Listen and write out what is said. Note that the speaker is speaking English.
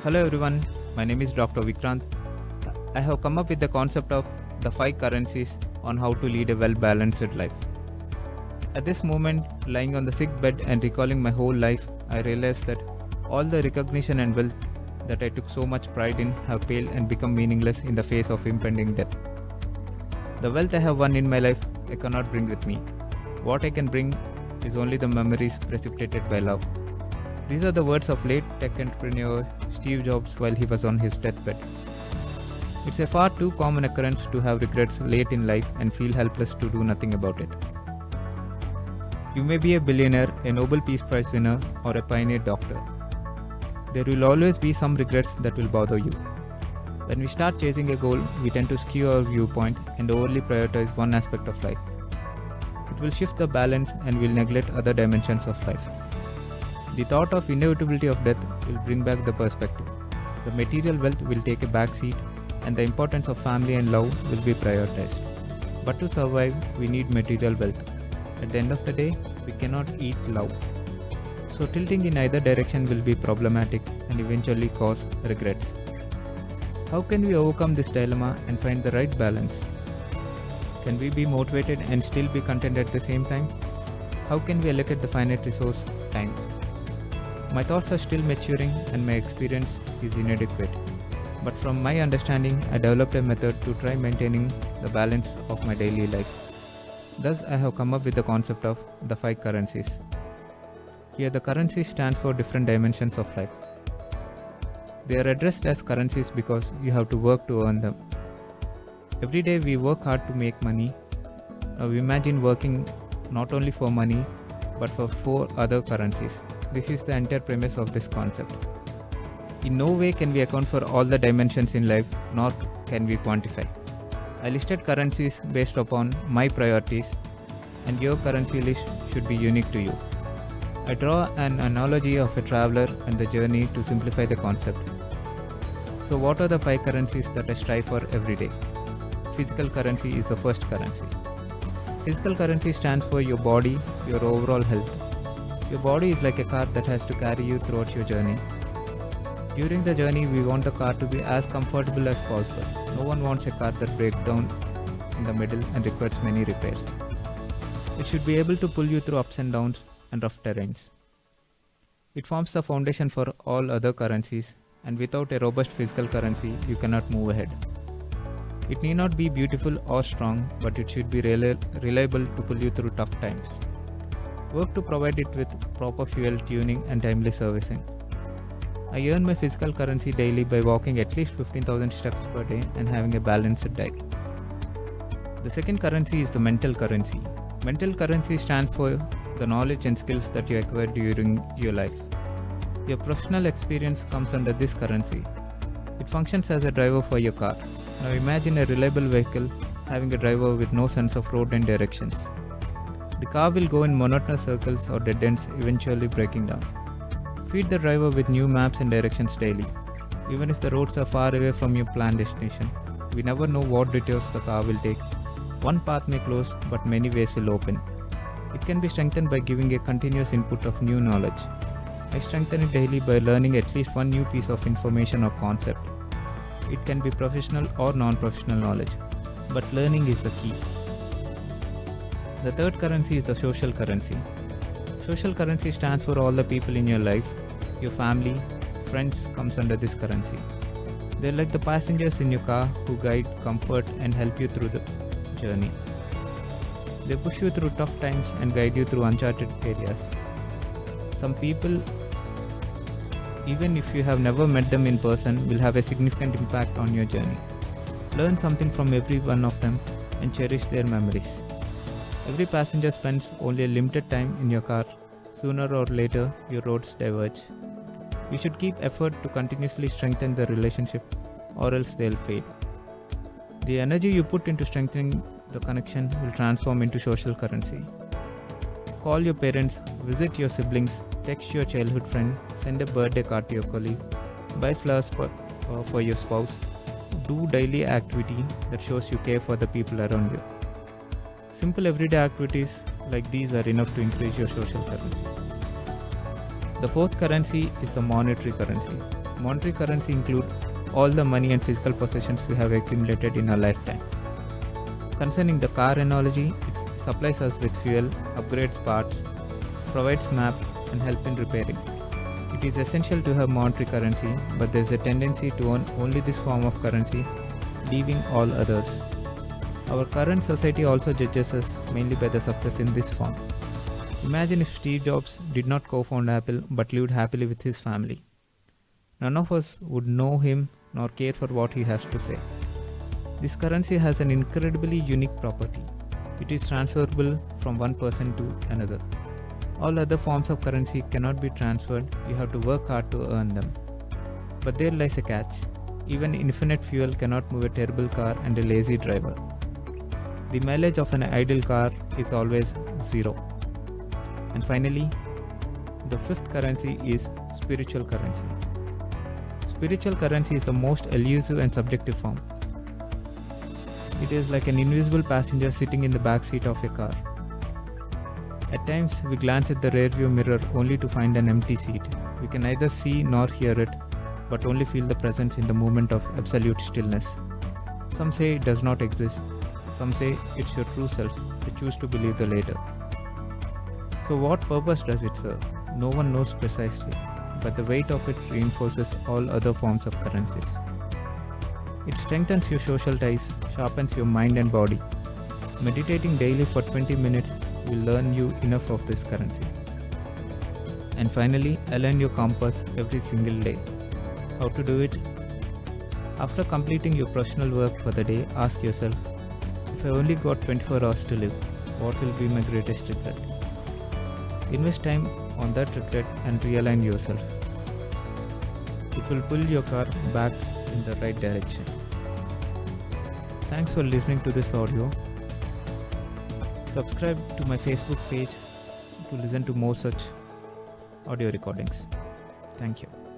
Hello everyone, my name is Dr. Vikrant. I have come up with the concept of the 5 currencies on how to lead a well balanced life. At this moment, lying on the sick bed and recalling my whole life, I realized that all the recognition and wealth that I took so much pride in have paled and become meaningless in the face of impending death. The wealth I have won in my life, I cannot bring with me. What I can bring is only the memories precipitated by love. These are the words of late tech entrepreneur Steve Jobs while he was on his deathbed. It's a far too common occurrence to have regrets late in life and feel helpless to do nothing about it. You may be a billionaire, a Nobel Peace Prize winner, or a pioneer doctor. There will always be some regrets that will bother you. When we start chasing a goal, we tend to skew our viewpoint and overly prioritize one aspect of life. It will shift the balance and will neglect other dimensions of life. The thought of inevitability of death will bring back the perspective. The material wealth will take a back seat and the importance of family and love will be prioritized. But to survive, we need material wealth. At the end of the day, we cannot eat love. So tilting in either direction will be problematic and eventually cause regrets. How can we overcome this dilemma and find the right balance? Can we be motivated and still be content at the same time? How can we allocate the finite resource, time? My thoughts are still maturing and my experience is inadequate. But from my understanding, I developed a method to try maintaining the balance of my daily life. Thus, I have come up with the concept of the 5 currencies. Here, the currency stands for different dimensions of life. They are addressed as currencies because you have to work to earn them. Every day we work hard to make money. Now imagine working not only for money but for 4 other currencies. This is the entire premise of this concept. In no way can we account for all the dimensions in life, nor can we quantify. I listed currencies based upon my priorities, and your currency list should be unique to you. I draw an analogy of a traveler and the journey to simplify the concept. So what are the 5 currencies that I strive for every day? Physical currency is the first currency. Physical currency stands for your body, your overall health. Your body is like a car that has to carry you throughout your journey. During the journey, we want the car to be as comfortable as possible. No one wants a car that breaks down in the middle and requires many repairs. It should be able to pull you through ups and downs and rough terrains. It forms the foundation for all other currencies, and without a robust physical currency, you cannot move ahead. It need not be beautiful or strong, but it should be reliable to pull you through tough times. Work to provide it with proper fuel tuning and timely servicing. I earn my physical currency daily by walking at least 15,000 steps per day and having a balanced diet. The second currency is the mental currency. Mental currency stands for the knowledge and skills that you acquire during your life. Your professional experience comes under this currency. It functions as a driver for your car. Now imagine a reliable vehicle having a driver with no sense of road and directions. The car will go in monotonous circles or dead ends, eventually breaking down. Feed the driver with new maps and directions daily. Even if the roads are far away from your planned destination, we never know what detours the car will take. One path may close, but many ways will open. It can be strengthened by giving a continuous input of new knowledge. I strengthen it daily by learning at least one new piece of information or concept. It can be professional or non-professional knowledge, but learning is the key. The third currency is the social currency. Social currency stands for all the people in your life. Your family, friends comes under this currency. They're like the passengers in your car who guide, comfort and help you through the journey. They push you through tough times and guide you through uncharted areas. Some people, even if you have never met them in person, will have a significant impact on your journey. Learn something from every one of them and cherish their memories. Every passenger spends only a limited time in your car. Sooner or later, your roads diverge. You should keep effort to continuously strengthen the relationship, or else they'll fade. The energy you put into strengthening the connection will transform into social currency. Call your parents, visit your siblings, text your childhood friend, send a birthday card to your colleague, buy flowers for your spouse. Do daily activity that shows you care for the people around you. Simple everyday activities like these are enough to increase your social currency. The fourth currency is the monetary currency. Monetary currency include all the money and physical possessions we have accumulated in our lifetime. Concerning the car analogy, it supplies us with fuel, upgrades parts, provides map and help in repairing. It is essential to have monetary currency, but there is a tendency to own only this form of currency, leaving all others. Our current society also judges us mainly by the success in this form. Imagine if Steve Jobs did not co-found Apple but lived happily with his family. None of us would know him nor care for what he has to say. This currency has an incredibly unique property. It is transferable from one person to another. All other forms of currency cannot be transferred, you have to work hard to earn them. But there lies a catch. Even infinite fuel cannot move a terrible car and a lazy driver. The mileage of an idle car is always zero. And finally, the fifth currency is spiritual currency. Spiritual currency is the most elusive and subjective form. It is like an invisible passenger sitting in the back seat of a car. At times, we glance at the rearview mirror only to find an empty seat. We can neither see nor hear it, but only feel the presence in the moment of absolute stillness. Some say it does not exist. Some say it's your true self. I choose to believe the latter. So what purpose does it serve? No one knows precisely, but the weight of it reinforces all other forms of currencies. It strengthens your social ties, sharpens your mind and body. Meditating daily for 20 minutes will learn you enough of this currency. And finally, align your compass every single day. How to do it? After completing your professional work for the day, ask yourself, if I only got 24 hours to live, what will be my greatest regret? Invest time on that regret and realign yourself. It will pull your car back in the right direction. Thanks for listening to this audio. Subscribe to my Facebook page to listen to more such audio recordings. Thank you.